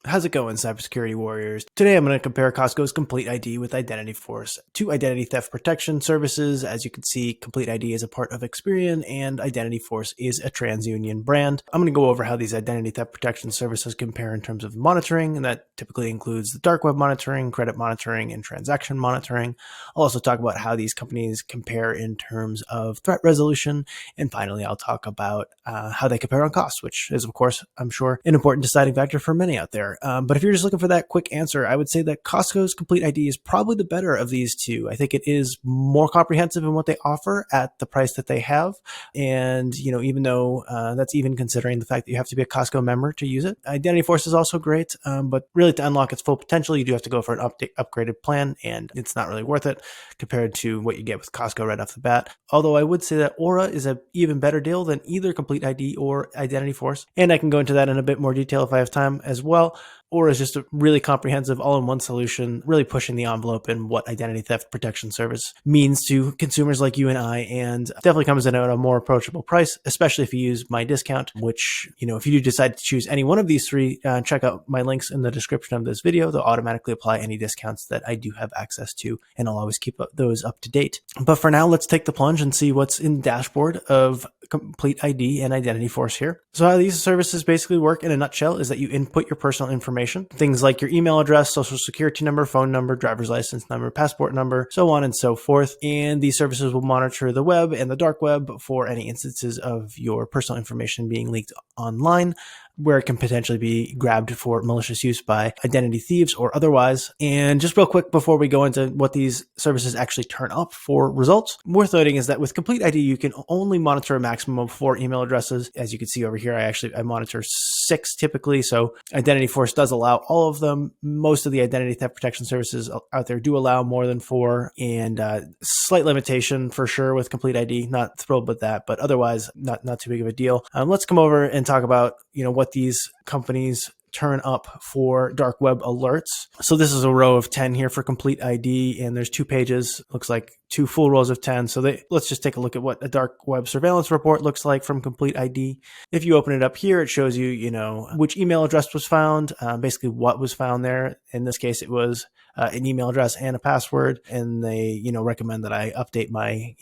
How's it going, cybersecurity warriors? Today I'm going to compare Costco's Complete ID with IdentityForce, two identity theft protection services. As you can see, Complete ID is a part of Experian and IdentityForce is a TransUnion brand. I'm going to go over how these identity theft protection services compare in terms of monitoring, and that typically includes the dark web monitoring, credit monitoring, and transaction monitoring. I'll also talk about how these companies compare in terms of threat resolution, and finally I'll talk about how they compare on cost, which is, of course, I'm sure, an important deciding factor for many out there. But if you're just looking for that quick answer, I would say that Costco's Complete ID is probably the better of these two. I think it is more comprehensive in what they offer at the price that they have. And, even though that's even considering the fact that you have to be a Costco member to use it. IdentityForce is also great, but really to unlock its full potential, you do have to go for an upgraded plan, and it's not really worth it compared to what you get with Costco right off the bat. Although I would say that Aura is an even better deal than either Complete ID or IdentityForce. And I can go into that in a bit more detail if I have time as well. Aura is just a really comprehensive all-in-one solution, really pushing the envelope in what identity theft protection service means to consumers like you and I, and definitely comes in at a more approachable price, especially if you use my discount, which, if you do decide to choose any one of these three, check out my links in the description of this video. They'll automatically apply any discounts that I do have access to, and I'll always keep those up to date. But for now, let's take the plunge and see what's in the dashboard of Complete ID and IdentityForce here. So how these services basically work in a nutshell is that you input your personal information, things like your email address, social security number, phone number, driver's license number, passport number, so on and so forth. And these services will monitor the web and the dark web for any instances of your personal information being leaked online, where it can potentially be grabbed for malicious use by identity thieves or otherwise. And just real quick before we go into what these services actually turn up for results, worth noting is that with Complete ID, you can only monitor a maximum of 4 email addresses. As you can see over here, I monitor 6 typically. So IdentityForce does allow all of them. Most of the identity theft protection services out there do allow more than 4, and slight limitation for sure with Complete ID. Not thrilled with that, but otherwise not too big of a deal. Let's come over and talk about what these companies turn up for dark web alerts. So this is a row of 10 here for Complete ID, and there's 2 pages. Looks like 2 full rows of 10. So let's just take a look at what a dark web surveillance report looks like from Complete ID. If you open it up here, it shows you, which email address was found, basically what was found there. In this case, it was an email address and a password, and they, recommend that I update my,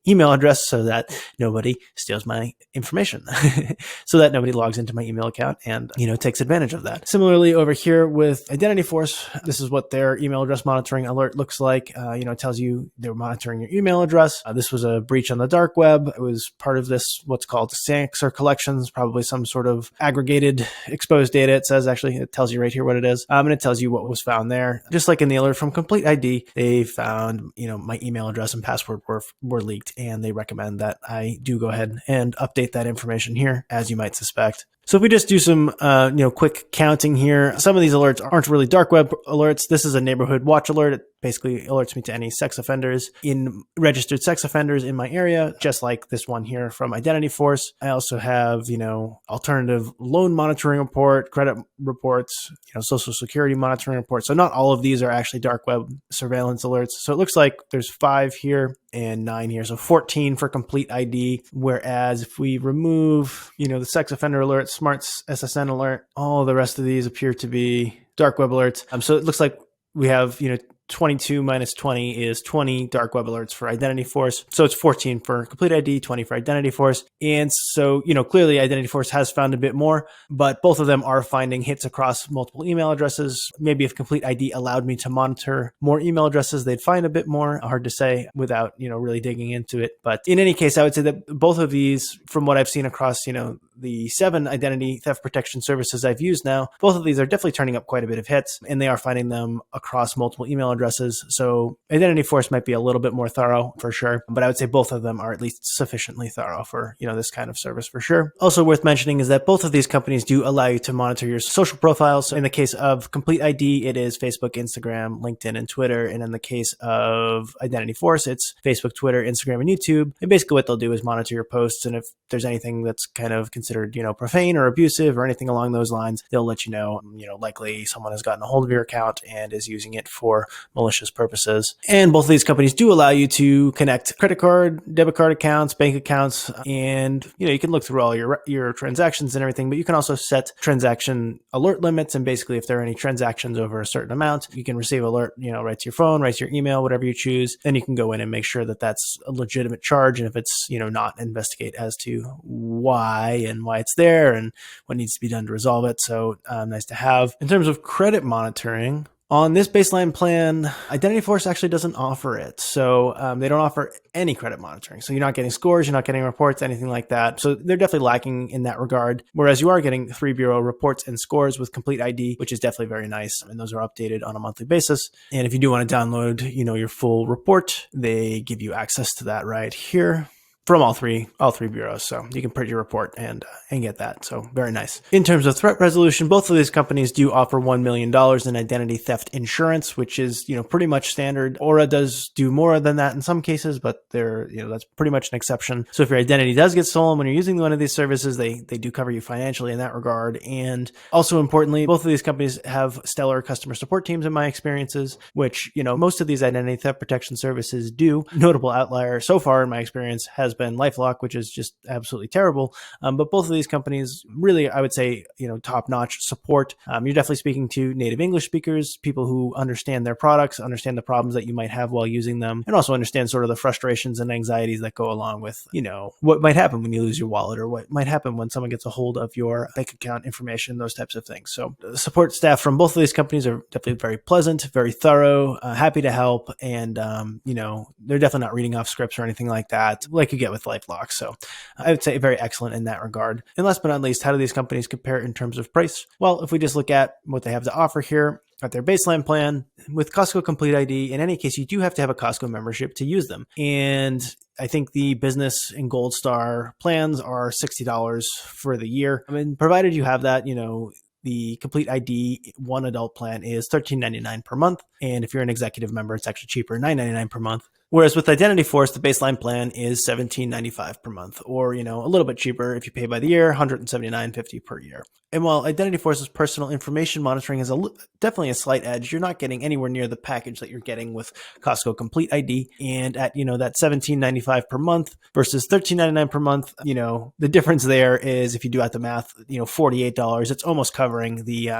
email address so that nobody steals my information, so that nobody logs into my email account and, takes advantage of that. Similarly, over here with IdentityForce, this is what their email address monitoring alert looks like. It tells you they're monitoring your email address. This was a breach on the dark web. It was part of this, what's called SANCs or collections, probably some sort of aggregated exposed data. It says, actually, it tells you right here what it is. And it tells you what was found there. Just like in the alert from Complete ID, they found, my email address and password were leaked, and they recommend that I do go ahead and update that information here, as you might suspect. So if we just do some, quick counting here, some of these alerts aren't really dark web alerts. This is a neighborhood watch alert. It basically alerts me to any registered sex offenders in my area, just like this one here from IdentityForce. I also have, alternative loan monitoring report, credit reports, social security monitoring reports. So not all of these are actually dark web surveillance alerts. So it looks like there's 5 here and 9 here. So 14 for Complete ID. Whereas if we remove, the sex offender alert, smart SSN alert, all the rest of these appear to be dark web alerts. So it looks like we have, 22 minus 20 is 20 dark web alerts for IdentityForce. So it's 14 for Complete ID, 20 for IdentityForce. And so, clearly IdentityForce has found a bit more, but both of them are finding hits across multiple email addresses. Maybe if Complete ID allowed me to monitor more email addresses, they'd find a bit more. Hard to say without, really digging into it. But in any case, I would say that both of these, from what I've seen across, the 7 identity theft protection services I've used now, both of these are definitely turning up quite a bit of hits, and they are finding them across multiple email addresses. So IdentityForce might be a little bit more thorough for sure, but I would say both of them are at least sufficiently thorough for, this kind of service for sure. Also worth mentioning is that both of these companies do allow you to monitor your social profiles. So in the case of Complete ID, it is Facebook, Instagram, LinkedIn, and Twitter. And in the case of IdentityForce, it's Facebook, Twitter, Instagram, and YouTube. And basically what they'll do is monitor your posts. And if there's anything that's kind of considered considered, profane or abusive or anything along those lines, they'll let you know, likely someone has gotten a hold of your account and is using it for malicious purposes. And both of these companies do allow you to connect credit card, debit card accounts, bank accounts, and you can look through all your transactions and everything, but you can also set transaction alert limits. And basically, if there are any transactions over a certain amount, you can receive alert, right to your phone, right to your email, whatever you choose. Then you can go in and make sure that that's a legitimate charge. And if it's, not, investigate as to why and why it's there and what needs to be done to resolve it. So nice to have. In terms of credit monitoring, on this baseline plan, IdentityForce actually doesn't offer it. So they don't offer any credit monitoring. So you're not getting scores, you're not getting reports, anything like that. So they're definitely lacking in that regard. Whereas you are getting 3 bureau reports and scores with complete ID, which is definitely very nice. And those are updated on a monthly basis. And if you do want to download, your full report, they give you access to that right here. From all three bureaus. So you can print your report and get that. So very nice. In terms of threat resolution, both of these companies do offer $1 million in identity theft insurance, which is, pretty much standard. Aura does do more than that in some cases, but that's pretty much an exception. So if your identity does get stolen when you're using one of these services, they do cover you financially in that regard. And also importantly, both of these companies have stellar customer support teams in my experiences, which, most of these identity theft protection services do. Notable outlier so far in my experience has been LifeLock, which is just absolutely terrible. But both of these companies really, I would say, top-notch support. You're definitely speaking to native English speakers, people who understand their products, understand the problems that you might have while using them, and also understand sort of the frustrations and anxieties that go along with, what might happen when you lose your wallet or what might happen when someone gets a hold of your bank account information, those types of things. So the support staff from both of these companies are definitely very pleasant, very thorough, happy to help, and, they're definitely not reading off scripts or anything like that, like you get with LifeLock. So I would say very excellent in that regard. And last but not least, how do these companies compare in terms of price? Well, if we just look at what they have to offer here at their baseline plan, with Costco Complete ID, in any case, you do have to have a Costco membership to use them. And I think the business and gold star plans are $60 for the year. Provided you have that, the Complete ID one adult plan is $13.99 per month. And if you're an executive member, it's actually cheaper, $9.99 per month. Whereas with IdentityForce, the baseline plan is $17.95 per month, or, a little bit cheaper if you pay by the year, $179.50 per year. And while IdentityForce's personal information monitoring is definitely a slight edge, you're not getting anywhere near the package that you're getting with Costco Complete ID. And at, that $17.95 per month versus $13.99 per month, the difference there is, if you do out the math, $48, it's almost covering the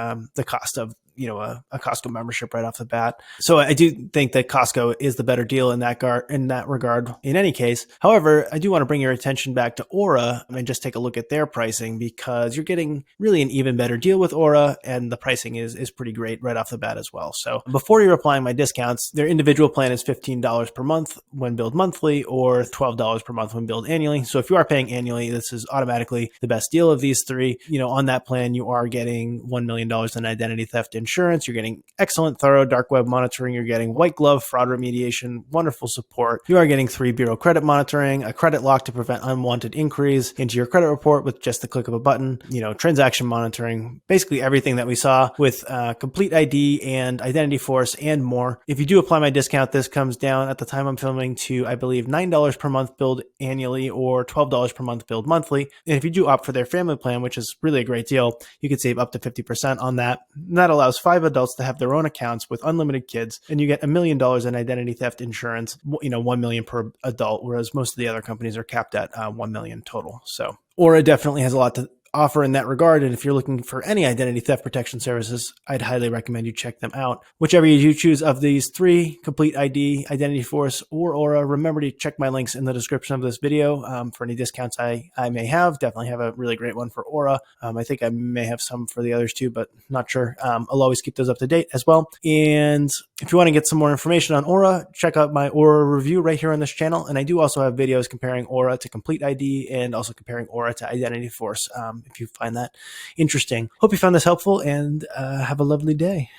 cost of, a Costco membership right off the bat. So I do think that Costco is the better deal in that regard in any case. However, I do want to bring your attention back to Aura and just take a look at their pricing, because you're getting really an even better deal with Aura, and the pricing is pretty great right off the bat as well. So before you're applying my discounts, their individual plan is $15 per month when billed monthly, or $12 per month when billed annually. So if you are paying annually, this is automatically the best deal of these three. On that plan, you are getting $1 million in identity theft insurance. You're getting excellent, thorough dark web monitoring. You're getting white glove fraud remediation, wonderful support. You are getting 3 bureau credit monitoring, a credit lock to prevent unwanted inquiries into your credit report with just the click of a button, transaction monitoring, basically everything that we saw with Complete ID and IdentityForce and more. If you do apply my discount, this comes down at the time I'm filming to, I believe, $9 per month billed annually, or $12 per month billed monthly. And if you do opt for their family plan, which is really a great deal, you could save up to 50% on that. And that allows 5 adults to have their own accounts with unlimited kids, and you get $1 million in identity theft insurance, $1 million per adult, whereas most of the other companies are capped at $1 million total. So Aura definitely has a lot to offer in that regard. And if you're looking for any identity theft protection services, I'd highly recommend you check them out. Whichever you choose of these three, Complete ID, IdentityForce, or Aura, remember to check my links in the description of this video for any discounts I may have. Definitely have a really great one for Aura. I think I may have some for the others too, but not sure. I'll always keep those up to date as well. And if you want to get some more information on Aura, check out my Aura review right here on this channel. And I do also have videos comparing Aura to Complete ID and also comparing Aura to IdentityForce if you find that interesting. Hope you found this helpful, and have a lovely day.